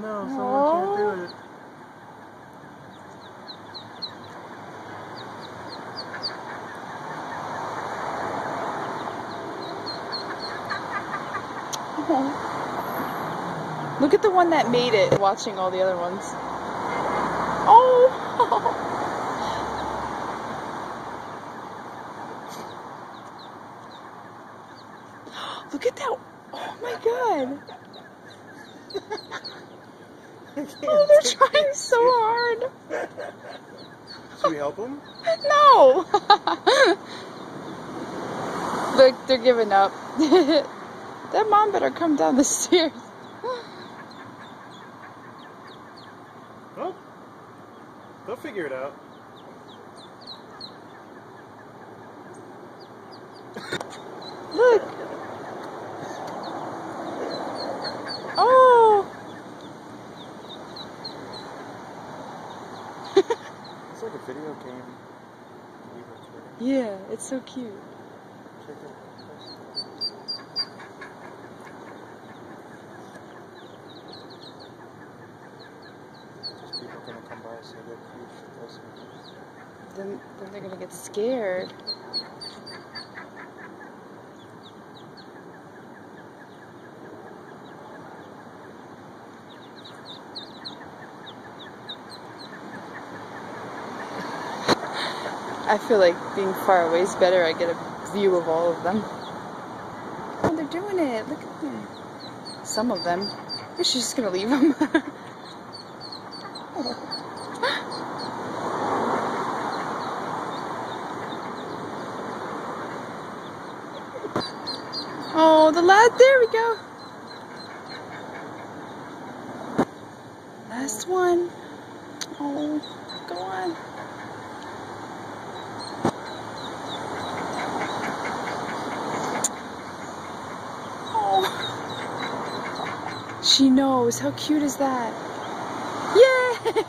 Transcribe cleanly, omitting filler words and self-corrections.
no, someone can't do it. Look at the one that made it, watching all the other ones. Oh! Look at that! Oh my god! Oh, they're trying so hard! Should we help them? No! Look, they're giving up. That mom better come down the stairs. Oh, they'll figure it out. Look. Oh. It's like a video game. Yeah, it's so cute. Check it. People gonna come by, so they're close. Then they're gonna get scared. I feel like being far away is better. I get a view of all of them. Oh, they're doing it. Look at them. Some of them. She's just gonna leave them. Oh, the lad. There we go. Last one. Oh, go on. Oh. She knows. How cute is that? Yay!